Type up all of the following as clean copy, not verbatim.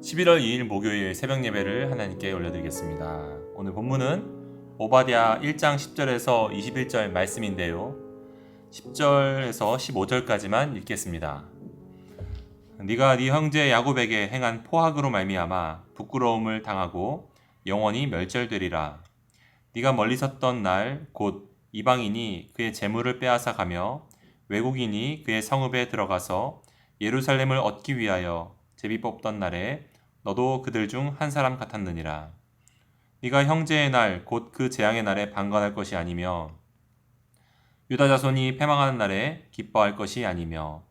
11월 2일 목요일 새벽 예배를 하나님께 올려드리겠습니다. 오늘 본문은 오바댜 1장 10절에서 21절 말씀인데요. 10절에서 15절까지만 읽겠습니다. 네가 네 형제 야곱에게 행한 포악으로 말미암아 부끄러움을 당하고 영원히 멸절되리라. 네가 멀리 섰던 날 곧 이방인이 그의 재물을 빼앗아 가며 외국인이 그의 성읍에 들어가서 예루살렘을 얻기 위하여 제비 뽑던 날에 너도 그들 중 한 사람 같았느니라. 네가 형제의 날 곧 그 재앙의 날에 방관할 것이 아니며 유다 자손이 패망하는 날에 기뻐할 것이 아니며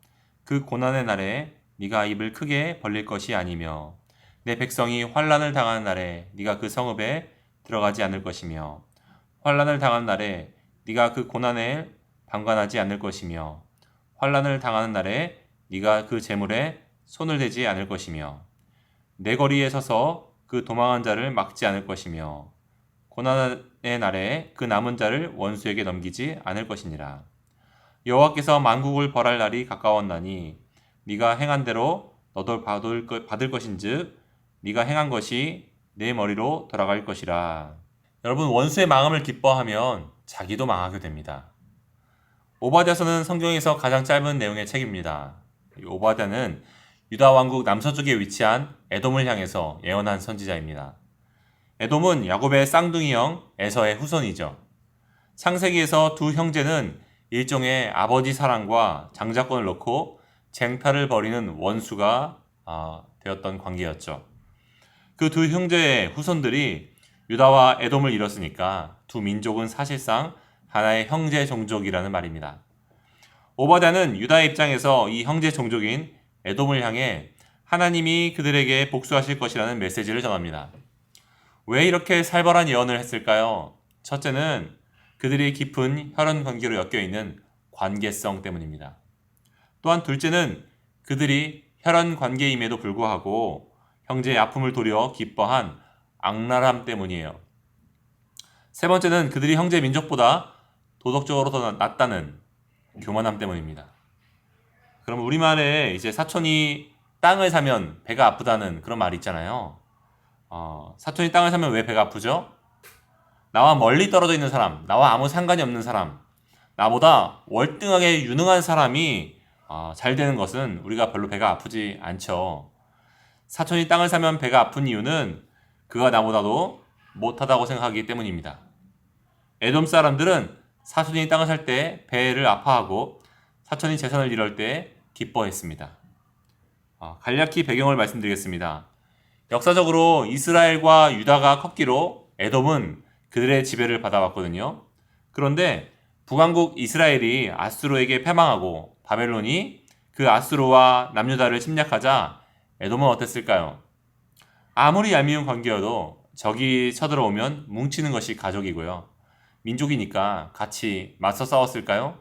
그 고난의 날에 네가 입을 크게 벌릴 것이 아니며 내 백성이 환난을 당하는 날에 네가 그 성읍에 들어가지 않을 것이며 환난을 당하는 날에 네가 그 고난에 방관하지 않을 것이며 환난을 당하는 날에 네가 그 재물에 손을 대지 않을 것이며 내 거리에 서서 그 도망한 자를 막지 않을 것이며 고난의 날에 그 남은 자를 원수에게 넘기지 않을 것이니라. 여호와께서 만국을 벌할 날이 가까웠나니 네가 행한 대로 너도 받을 것인즉 네가 행한 것이 내 머리로 돌아갈 것이라. 여러분, 원수의 망함을 기뻐하면 자기도 망하게 됩니다. 오바댜서는 성경에서 가장 짧은 내용의 책입니다. 오바댜는 유다 왕국 남서쪽에 위치한 에돔을 향해서 예언한 선지자입니다. 에돔은 야곱의 쌍둥이 형 에서의 후손이죠. 창세기에서 두 형제는 일종의 아버지 사랑과 장자권을 놓고 쟁탈을 벌이는 원수가 되었던 관계였죠. 그 두 형제의 후손들이 유다와 에돔을 이뤘으니까 두 민족은 사실상 하나의 형제 종족이라는 말입니다. 오바댜는 유다의 입장에서 이 형제 종족인 에돔을 향해 하나님이 그들에게 복수하실 것이라는 메시지를 전합니다. 왜 이렇게 살벌한 예언을 했을까요? 첫째는 그들이 깊은 혈연 관계로 엮여있는 관계성 때문입니다. 또한 둘째는 그들이 혈연 관계임에도 불구하고 형제의 아픔을 도려 기뻐한 악랄함 때문이에요. 세 번째는 그들이 형제 민족보다 도덕적으로 더 낫다는 교만함 때문입니다. 그럼 우리말에 이제 사촌이 땅을 사면 배가 아프다는 그런 말이 있잖아요. 사촌이 땅을 사면 왜 배가 아프죠? 나와 멀리 떨어져 있는 사람, 나와 아무 상관이 없는 사람, 나보다 월등하게 유능한 사람이 잘 되는 것은 우리가 별로 배가 아프지 않죠. 사촌이 땅을 사면 배가 아픈 이유는 그가 나보다도 못하다고 생각하기 때문입니다. 에돔 사람들은 사촌이 땅을 살 때 배를 아파하고 사촌이 재산을 잃을 때 기뻐했습니다. 간략히 배경을 말씀드리겠습니다. 역사적으로 이스라엘과 유다가 컸기로 에돔은 그들의 지배를 받아왔거든요. 그런데 북왕국 이스라엘이 아수르에게 패망하고 바벨론이 그 아수르와 남유다를 침략하자 에돔은 어땠을까요? 아무리 얄미운 관계여도 적이 쳐들어오면 뭉치는 것이 가족이고요. 민족이니까 같이 맞서 싸웠을까요?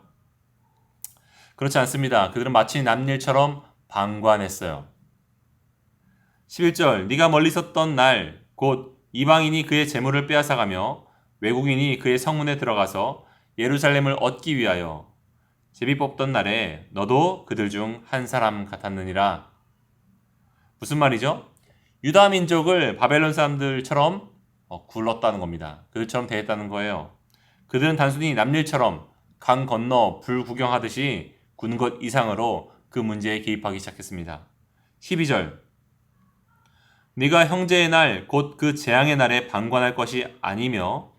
그렇지 않습니다. 그들은 마치 남일처럼 방관했어요. 11절 네가 멀리 섰던 날 곧 이방인이 그의 재물을 빼앗아가며 외국인이 그의 성문에 들어가서 예루살렘을 얻기 위하여 제비 뽑던 날에 너도 그들 중 한 사람 같았느니라. 무슨 말이죠? 유다 민족을 바벨론 사람들처럼 굴렀다는 겁니다. 그들처럼 대했다는 거예요. 그들은 단순히 남일처럼 강 건너 불 구경하듯이 군 것 이상으로 그 문제에 개입하기 시작했습니다. 12절 네가 형제의 날 곧 그 재앙의 날에 방관할 것이 아니며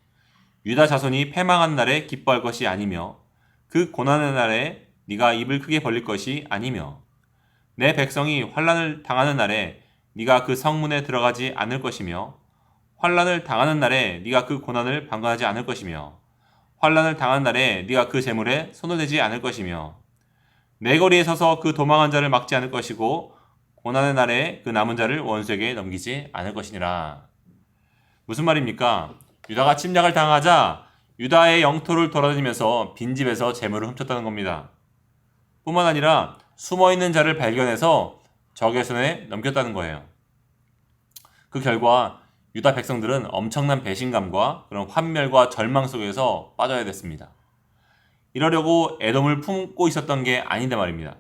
유다 자손이 패망한 날에 기뻐할 것이 아니며 그 고난의 날에 네가 입을 크게 벌릴 것이 아니며 내 백성이 환난을 당하는 날에 네가 그 성문에 들어가지 않을 것이며 환난을 당하는 날에 네가 그 고난을 방관하지 않을 것이며 환난을 당하는 날에 네가 그 재물에 손을 대지 않을 것이며 내 거리에 서서 그 도망한 자를 막지 않을 것이고 고난의 날에 그 남은 자를 원수에게 넘기지 않을 것이니라. 무슨 말입니까? 유다가 침략을 당하자 유다의 영토를 돌아다니면서 빈집에서 재물을 훔쳤다는 겁니다. 뿐만 아니라 숨어있는 자를 발견해서 적의 손에 넘겼다는 거예요. 그 결과 유다 백성들은 엄청난 배신감과 그런 환멸과 절망 속에서 빠져야 됐습니다. 이러려고 에돔을 품고 있었던 게 아닌데 말입니다.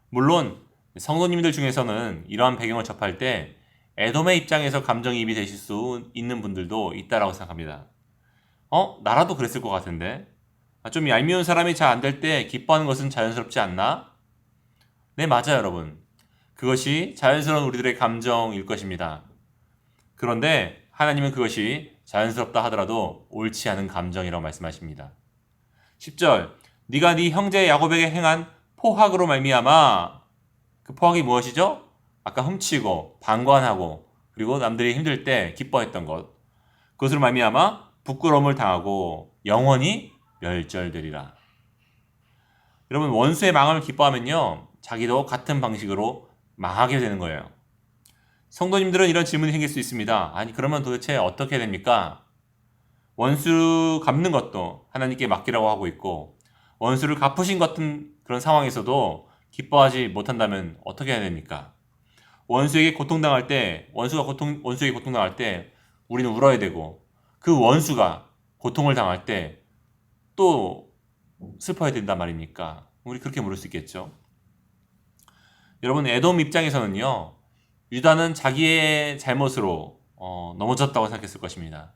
물론 성도님들 중에서는 이러한 배경을 접할 때 에돔의 입장에서 감정이입이 되실 수 있는 분들도 있다라고 생각합니다. 나라도 그랬을 것 같은데. 좀 얄미운 사람이 잘 안 될 때 기뻐하는 것은 자연스럽지 않나? 네, 맞아요, 여러분. 그것이 자연스러운 우리들의 감정일 것입니다. 그런데 하나님은 그것이 자연스럽다 하더라도 옳지 않은 감정이라고 말씀하십니다. 10절, 네가 네 형제 야곱에게 행한 포학으로 말미암아. 그 포학이 무엇이죠? 아까 훔치고 방관하고 그리고 남들이 힘들 때 기뻐했던 것, 그것으로 말미암아 부끄러움을 당하고 영원히 멸절되리라. 여러분, 원수의 망함을 기뻐하면요, 자기도 같은 방식으로 망하게 되는 거예요. 성도님들은 이런 질문이 생길 수 있습니다. 아니, 그러면 도대체 어떻게 됩니까? 원수 갚는 것도 하나님께 맡기라고 하고 있고, 원수를 갚으신 같은 그런 상황에서도 기뻐하지 못한다면 어떻게 해야 됩니까? 원수에게 고통당할 때, 원수에게 고통당할 때 우리는 울어야 되고, 그 원수가 고통을 당할 때 또 슬퍼야 된단 말입니까? 우리 그렇게 물을 수 있겠죠. 여러분, 에돔 입장에서는요, 유다는 자기의 잘못으로 넘어졌다고 생각했을 것입니다.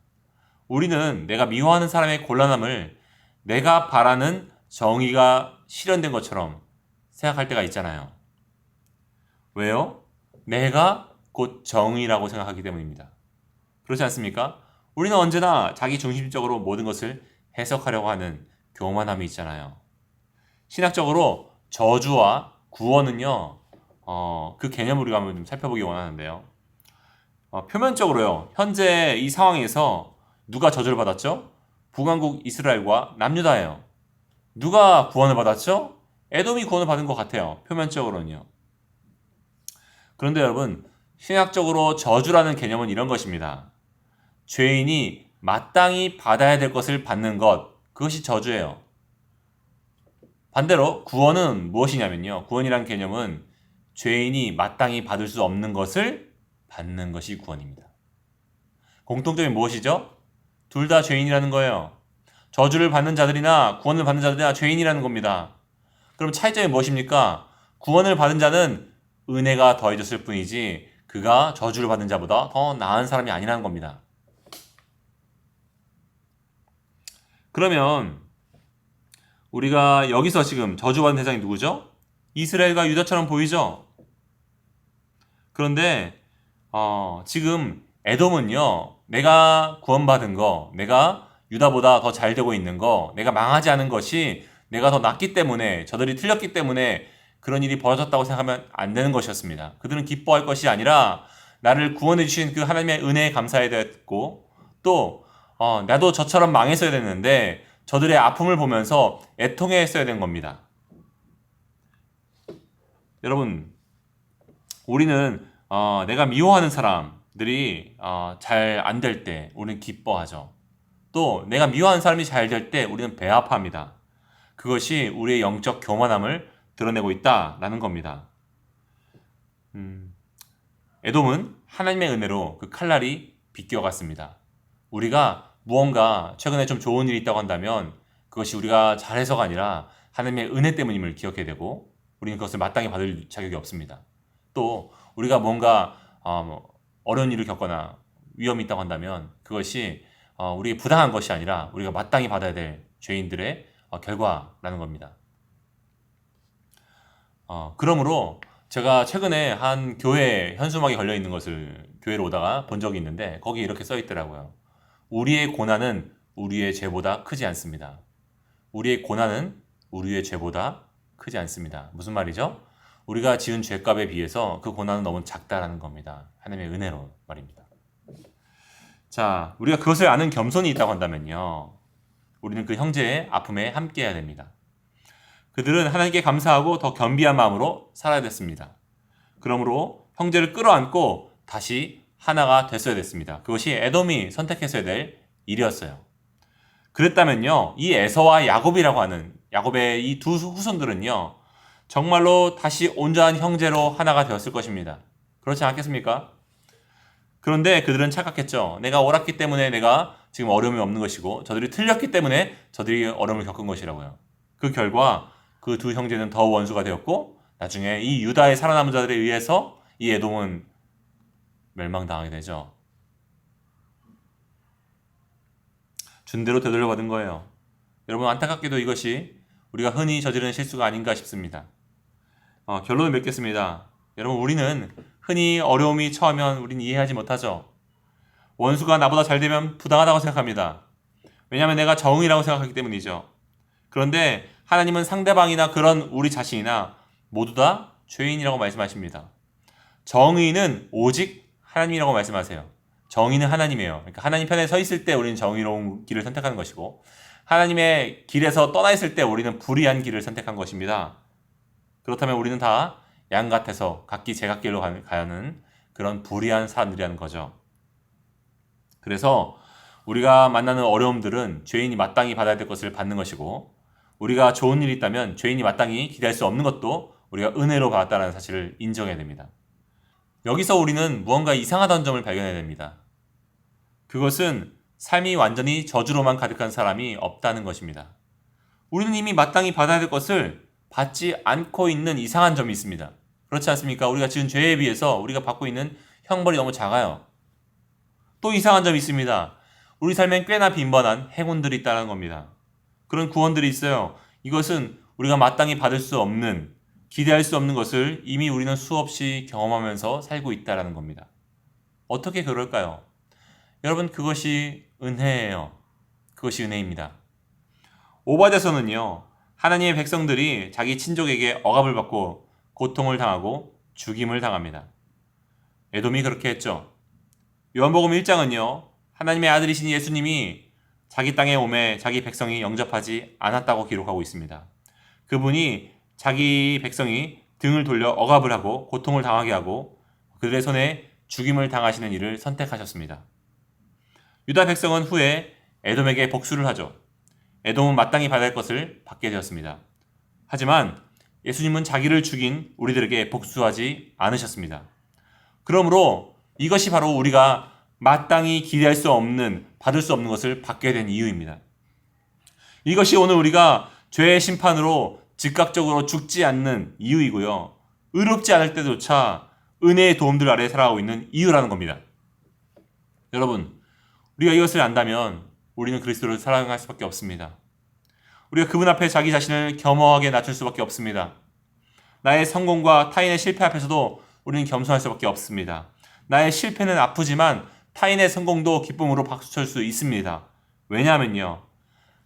우리는 내가 미워하는 사람의 곤란함을 내가 바라는 정의가 실현된 것처럼 생각할 때가 있잖아요. 왜요? 내가 곧 정의라고 생각하기 때문입니다. 그렇지 않습니까? 우리는 언제나 자기 중심적으로 모든 것을 해석하려고 하는 교만함이 있잖아요. 신학적으로 저주와 구원은요, 그 개념을 우리가 한번 좀 살펴보기 원하는데요. 표면적으로요, 현재 이 상황에서 누가 저주를 받았죠? 북왕국 이스라엘과 남유다예요. 누가 구원을 받았죠? 에돔이 구원을 받은 것 같아요. 표면적으로는요. 그런데 여러분, 신학적으로 저주라는 개념은 이런 것입니다. 죄인이 마땅히 받아야 될 것을 받는 것, 그것이 저주예요. 반대로 구원은 무엇이냐면요, 구원이란 개념은 죄인이 마땅히 받을 수 없는 것을 받는 것이 구원입니다. 공통점이 무엇이죠? 둘 다 죄인이라는 거예요. 저주를 받는 자들이나 구원을 받는 자들이나 죄인이라는 겁니다. 그럼 차이점이 무엇입니까? 구원을 받은 자는 은혜가 더해졌을 뿐이지 그가 저주를 받는 자보다 더 나은 사람이 아니라는 겁니다. 그러면 우리가 여기서 지금 저주받은 대상이 누구죠? 이스라엘과 유다처럼 보이죠? 그런데 지금 에돔은요, 내가 구원받은 거, 내가 유다보다 더 잘 되고 있는 거, 내가 망하지 않은 것이 내가 더 낫기 때문에, 저들이 틀렸기 때문에 그런 일이 벌어졌다고 생각하면 안 되는 것이었습니다. 그들은 기뻐할 것이 아니라 나를 구원해 주신 그 하나님의 은혜에 감사해야 됐고, 또 나도 저처럼 망했어야 됐는데 저들의 아픔을 보면서 애통했어야 된 겁니다. 여러분, 우리는 내가 미워하는 사람들이 잘 안 될 때 우리는 기뻐하죠. 또 내가 미워하는 사람이 잘 될 때 우리는 배아파합니다. 그것이 우리의 영적 교만함을 드러내고 있다라는 겁니다. 에돔은 하나님의 은혜로 그 칼날이 비껴갔습니다. 우리가 무언가 최근에 좀 좋은 일이 있다고 한다면 그것이 우리가 잘해서가 아니라 하나님의 은혜 때문임을 기억해야 되고, 우리는 그것을 마땅히 받을 자격이 없습니다. 또 우리가 뭔가 어려운 일을 겪거나 위험이 있다고 한다면 그것이 우리에게 부당한 것이 아니라 우리가 마땅히 받아야 될 죄인들의 결과라는 겁니다. 그러므로 제가 최근에 한 교회 현수막이 걸려 있는 것을 교회로 오다가 본 적이 있는데 거기에 이렇게 써 있더라고요. 우리의 고난은 우리의 죄보다 크지 않습니다. 우리의 고난은 우리의 죄보다 크지 않습니다. 무슨 말이죠? 우리가 지은 죄값에 비해서 그 고난은 너무 작다라는 겁니다. 하나님의 은혜로 말입니다. 자, 우리가 그것을 아는 겸손이 있다고 한다면요, 우리는 그 형제의 아픔에 함께해야 됩니다. 그들은 하나님께 감사하고 더 겸비한 마음으로 살아야 됐습니다. 그러므로 형제를 끌어안고 다시 하나가 됐어야 됐습니다. 그것이 에돔이 선택했어야 될 일이었어요. 그랬다면요, 이 에서와 야곱이라고 하는 야곱의 이 두 후손들은요, 정말로 다시 온전한 형제로 하나가 되었을 것입니다. 그렇지 않겠습니까? 그런데 그들은 착각했죠. 내가 옳았기 때문에 내가 지금 어려움이 없는 것이고 저들이 틀렸기 때문에 저들이 어려움을 겪은 것이라고요. 그 결과 그 두 형제는 더 원수가 되었고 나중에 이 유다의 살아남은 자들에 의해서 이 에돔은 멸망당하게 되죠. 준 대로 되돌려 받은 거예요. 여러분, 안타깝게도 이것이 우리가 흔히 저지르는 실수가 아닌가 싶습니다. 결론을 맺겠습니다. 여러분, 우리는 흔히 어려움이 처하면 우리는 이해하지 못하죠. 원수가 나보다 잘 되면 부당하다고 생각합니다. 왜냐하면 내가 정의라고 생각하기 때문이죠. 그런데 하나님은 상대방이나 그런 우리 자신이나 모두 다 죄인이라고 말씀하십니다. 정의는 오직 하나님이라고 말씀하세요. 정의는 하나님이에요. 그러니까 하나님 편에 서 있을 때 우리는 정의로운 길을 선택하는 것이고, 하나님의 길에서 떠나 있을 때 우리는 불의한 길을 선택한 것입니다. 그렇다면 우리는 다 양 같아서 각기 제각길로 가는 그런 불의한 사람들이라는 거죠. 그래서 우리가 만나는 어려움들은 죄인이 마땅히 받아야 될 것을 받는 것이고, 우리가 좋은 일이 있다면 죄인이 마땅히 기대할 수 없는 것도 우리가 은혜로 받았다는 사실을 인정해야 됩니다. 여기서 우리는 무언가 이상하다는 점을 발견해야 됩니다. 그것은 삶이 완전히 저주로만 가득한 사람이 없다는 것입니다. 우리는 이미 마땅히 받아야 될 것을 받지 않고 있는 이상한 점이 있습니다. 그렇지 않습니까? 우리가 지은 죄에 비해서 우리가 받고 있는 형벌이 너무 작아요. 또 이상한 점이 있습니다. 우리 삶엔 꽤나 빈번한 행운들이 있다는 겁니다. 그런 구원들이 있어요. 이것은 우리가 마땅히 받을 수 없는, 기대할 수 없는 것을 이미 우리는 수없이 경험하면서 살고 있다는 겁니다. 어떻게 그럴까요? 여러분, 그것이 은혜예요. 그것이 은혜입니다. 오바댜서는요, 하나님의 백성들이 자기 친족에게 억압을 받고 고통을 당하고 죽임을 당합니다. 에돔이 그렇게 했죠. 요한복음 1장은요, 하나님의 아들이신 예수님이 자기 땅에 오매 자기 백성이 영접하지 않았다고 기록하고 있습니다. 그분이 자기 백성이 등을 돌려 억압을 하고 고통을 당하게 하고 그들의 손에 죽임을 당하시는 일을 선택하셨습니다. 유다 백성은 후에 에돔에게 복수를 하죠. 에돔은 마땅히 받아야 할 것을 받게 되었습니다. 하지만 예수님은 자기를 죽인 우리들에게 복수하지 않으셨습니다. 그러므로 이것이 바로 우리가 마땅히 기대할 수 없는, 받을 수 없는 것을 받게 된 이유입니다. 이것이 오늘 우리가 죄의 심판으로 즉각적으로 죽지 않는 이유이고요. 의롭지 않을 때조차 은혜의 도움들 아래 살아가고 있는 이유라는 겁니다. 여러분, 우리가 이것을 안다면 우리는 그리스도를 사랑할 수밖에 없습니다. 우리가 그분 앞에 자기 자신을 겸허하게 낮출 수밖에 없습니다. 나의 성공과 타인의 실패 앞에서도 우리는 겸손할 수밖에 없습니다. 나의 실패는 아프지만 타인의 성공도 기쁨으로 박수칠 수 있습니다. 왜냐하면요,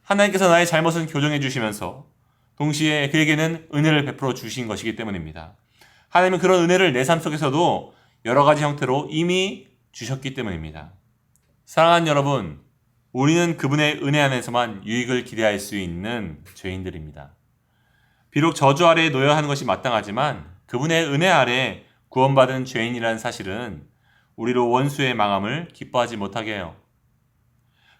하나님께서 나의 잘못은 교정해 주시면서 동시에 그에게는 은혜를 베풀어 주신 것이기 때문입니다. 하나님은 그런 은혜를 내 삶 속에서도 여러 가지 형태로 이미 주셨기 때문입니다. 사랑하는 여러분, 우리는 그분의 은혜 안에서만 유익을 기대할 수 있는 죄인들입니다. 비록 저주 아래에 놓여야 하는 것이 마땅하지만 그분의 은혜 아래 구원받은 죄인이라는 사실은 우리로 원수의 망함을 기뻐하지 못하게 해요.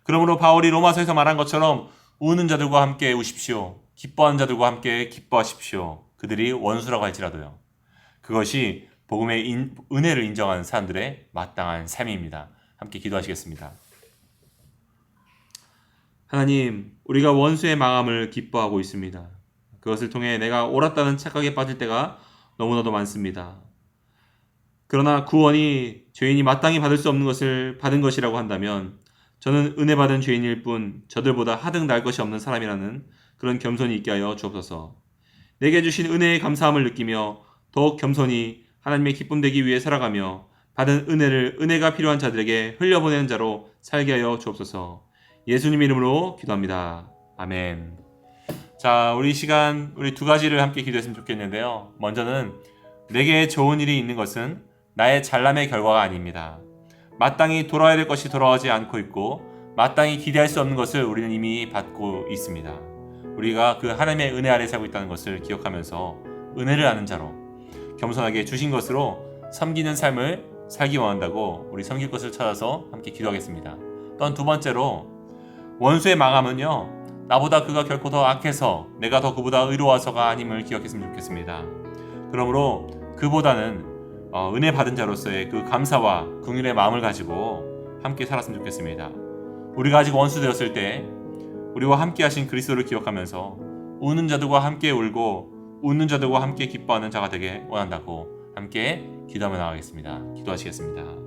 그러므로 바울이 로마서에서 말한 것처럼 우는 자들과 함께 우십시오. 기뻐하는 자들과 함께 기뻐하십시오. 그들이 원수라고 할지라도요. 그것이 복음의 은혜를 인정하는 사람들의 마땅한 삶입니다. 함께 기도하시겠습니다. 하나님, 우리가 원수의 망함을 기뻐하고 있습니다. 그것을 통해 내가 옳았다는 착각에 빠질 때가 너무나도 많습니다. 그러나 구원이 죄인이 마땅히 받을 수 없는 것을 받은 것이라고 한다면 저는 은혜 받은 죄인일 뿐 저들보다 하등 날 것이 없는 사람이라는 그런 겸손이 있게 하여 주옵소서. 내게 주신 은혜의 감사함을 느끼며 더욱 겸손히 하나님의 기쁨 되기 위해 살아가며 받은 은혜를 은혜가 필요한 자들에게 흘려보내는 자로 살게 하여 주옵소서. 예수님 이름으로 기도합니다. 아멘. 자, 우리 시간 우리 두 가지를 함께 기도했으면 좋겠는데요. 먼저는 내게 좋은 일이 있는 것은 나의 잘남의 결과가 아닙니다. 마땅히 돌아야 될 것이 돌아오지 않고 있고 마땅히 기대할 수 없는 것을 우리는 이미 받고 있습니다. 우리가 그 하나님의 은혜 아래 살고 있다는 것을 기억하면서 은혜를 아는 자로 겸손하게 주신 것으로 섬기는 삶을 살기 원한다고 우리 섬길 것을 찾아서 함께 기도하겠습니다. 또한 두 번째로 원수의 망함은요, 나보다 그가 결코 더 악해서 내가 더 그보다 의로워서가 아님을 기억했으면 좋겠습니다. 그러므로 그보다는 은혜 받은 자로서의 그 감사와 긍휼의 마음을 가지고 함께 살았으면 좋겠습니다. 우리가 아직 원수 되었을 때 우리와 함께 하신 그리스도를 기억하면서 우는 자들과 함께 울고 웃는 자들과 함께 기뻐하는 자가 되게 원한다고 함께 기도하며 나가겠습니다. 기도하시겠습니다.